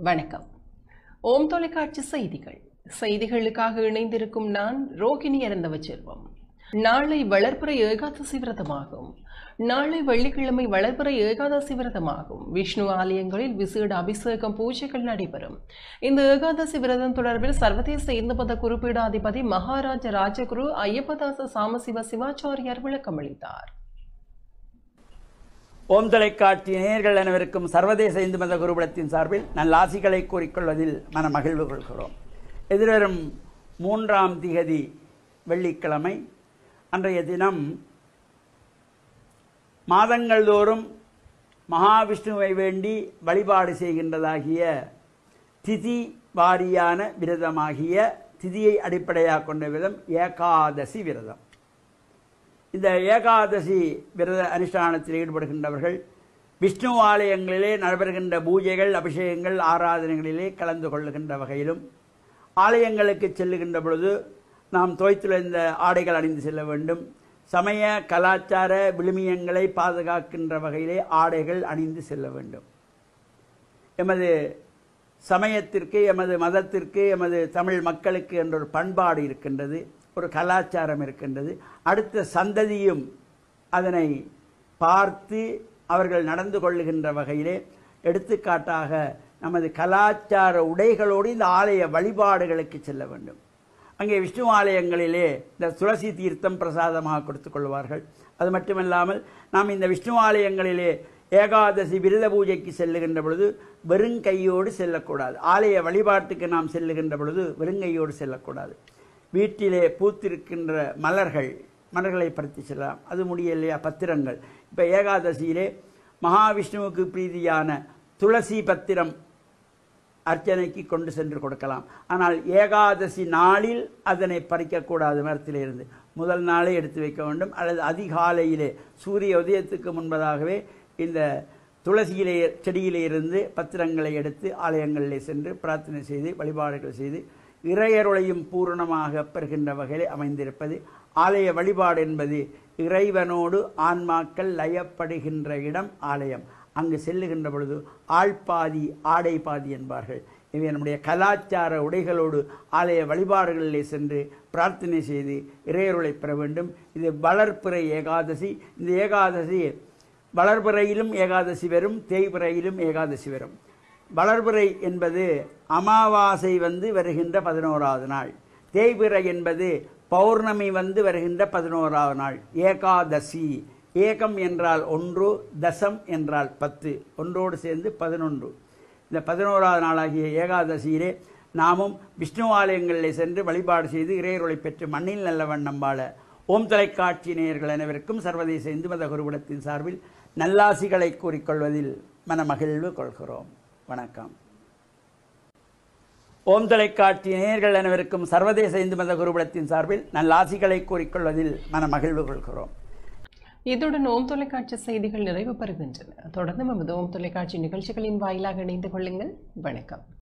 வணக்கம். ஓம் தொலைக்காட்சி செய்திகள். செய்திகளுக்காக இணைந்திருக்கும் நான் ரோகிணி அருந்தவச்செல்வம். நாளை வளர்பிறை ஏகாதசி விரதமாகும். நாளை வெள்ளிக்கிழமை வளர்பிறை ஏகாதசி விரதமாகும். விஷ்ணு ஆலயங்களில் விசேட அபிஷேகம் பூஜைகள் நடைபெறும். இந்த ஏகாதசி விரதம் தொடர்பில் சர்வதேச இந்து மத குறிப்பீடாதிபதி மகாராஜ ராஜகுரு ஐயப்பதாச சாமசிவ சிவாச்சாரியார் விளக்கமளித்தார். ஓம் தொலைக்காட்சி நேயர்கள் அனைவருக்கும் சர்வதேச இந்து மத குருபடத்தின் சார்பில் நல்லாசிகளை கூறிக்கொள்வதில் மன மகிழ்வு கொள்கிறோம். எதிர்வரும் 3ஆம் திகதி வெள்ளிக்கிழமை அன்றைய தினம் மாதங்கள் தோறும் மகாவிஷ்ணுவை வேண்டி வழிபாடு செய்கின்றதாகிய திதி வாரியான விரதமாகிய திதியை அடிப்படையாக கொண்ட விரதம் ஏகாதசி விரதம். இந்த ஏகாதசி விரத அனுஷ்டானத்தில் ஈடுபடுகின்றவர்கள் விஷ்ணு ஆலயங்களிலே நடைபெறுகின்ற பூஜைகள், அபிஷேகங்கள், ஆராதனைகளிலே கலந்து கொள்ளுகின்ற வகையிலும், ஆலயங்களுக்கு செல்லுகின்ற பொழுது நாம் தோய்த்துள்ள ஆடைகள் அணிந்து செல்ல வேண்டும். சமய கலாச்சார விழுமியங்களை பாதுகாக்கின்ற வகையிலே ஆடைகள் அணிந்து செல்ல வேண்டும். எமது சமயத்திற்கு, எமது மதத்திற்கு, எமது தமிழ் மக்களுக்கு என்ற ஒரு பண்பாடு இருக்கின்றது, ஒரு கலாச்சாரம் இருக்கின்றது. அடுத்த சந்ததியும் அதனை பார்த்து அவர்கள் நடந்து கொள்ளுகின்ற வகையிலே எடுத்துக்காட்டாக நமது கலாச்சார உடைகளோடு இந்த ஆலய வழிபாடுகளுக்கு செல்ல வேண்டும். அங்கே விஷ்ணு ஆலயங்களிலே இந்த துளசி தீர்த்தம் பிரசாதமாக கொடுத்துக் கொள்வார்கள். அது மட்டுமல்லாமல் நாம் இந்த விஷ்ணு ஆலயங்களிலே ஏகாதசி விரத பூஜைக்கு செல்லுகின்ற பொழுது வெறுங்கையோடு செல்லக்கூடாது. ஆலய வழிபாட்டுக்கு நாம் செல்லுகின்ற பொழுது வெறுங்கையோடு செல்லக்கூடாது. வீட்டிலே பூத்திருக்கின்ற மலர்களை பறித்து செல்லலாம். அது முடியலையா, பத்திரங்கள். இப்போ ஏகாதசியிலே மகாவிஷ்ணுவுக்கு பிரீதியான துளசி பத்திரம் அர்ச்சனைக்கு கொண்டு சென்று கொடுக்கலாம். ஆனால் ஏகாதசி நாளில் அதனை பறிக்கக்கூடாது. மரத்திலிருந்து முதல் நாளே எடுத்து வைக்க வேண்டும், அல்லது அதிகாலையிலே சூரிய உதயத்துக்கு முன்பதாகவே இந்த துளசியிலே செடியிலே இருந்து பத்திரங்களை எடுத்து ஆலயங்களிலே சென்று பிரார்த்தனை செய்து வழிபாடுகள் செய்து இறையருளையும் பூரணமாக பெறுகின்ற வகையில் அமைந்திருப்பது. ஆலய வழிபாடு என்பது இறைவனோடு ஆன்மாக்கள் லயப்படுகின்ற இடம் ஆலயம். அங்கு செல்லுகின்ற பொழுது ஆள்பாதி ஆடை பாதி என்பார்கள். இவை நம்முடைய கலாச்சார உடைகளோடு ஆலய வழிபாடுகளிலே சென்று பிரார்த்தனை செய்து இறையருளை பெற வேண்டும். இது வளர்பிறை ஏகாதசி. இந்த ஏகாதசி வளர்பிறையிலும் ஏகாதசி வரும், தேய்பிறையிலும் ஏகாதசி வரும். வளர்பிறை என்பது அமாவாசை வருகின்ற 11வது நாள். தேய்பிறை என்பது பௌர்ணமி வருகின்ற 11வது நாள். ஏகாதசி, ஏகம் என்றால் 1, தசம் என்றால் 10, ஒன்றோடு சேர்ந்து 11. இந்த 11வது நாளாகிய ஏகாதசியிலே நாமும் விஷ்ணு ஆலயங்களிலே சென்று வழிபாடு செய்து இறையருளை பெற்று மண்ணில் நல்ல வண்ணம் வாழ ஓம் தொலைக்காட்சி நேயர்கள் அனைவருக்கும் சர்வதேச இந்து மத குருபடத்தின் சார்பில் நல்லாசிகளை கூறிக்கொள்வதில் மன மகிழ்வு கொள்கிறோம். வணக்கம். ஓம் தொலைக்காட்சி நேயர்கள் அனைவருக்கும் சர்வதேச இந்து மத குருபடத்தின் சார்பில் நல்லாசிகளை கூறிக்கொள்வதில் மன மகிழ்வு கொள்கிறோம். இதுடன் ஓம் தொலைக்காட்சி செய்திகள் நிறைவு பெறுகின்றன. தொடர்ந்து நமது ஓம் தொலைக்காட்சி நிகழ்ச்சிகளின் வாயிலாக இணைந்து கொள்ளுங்கள். வணக்கம்.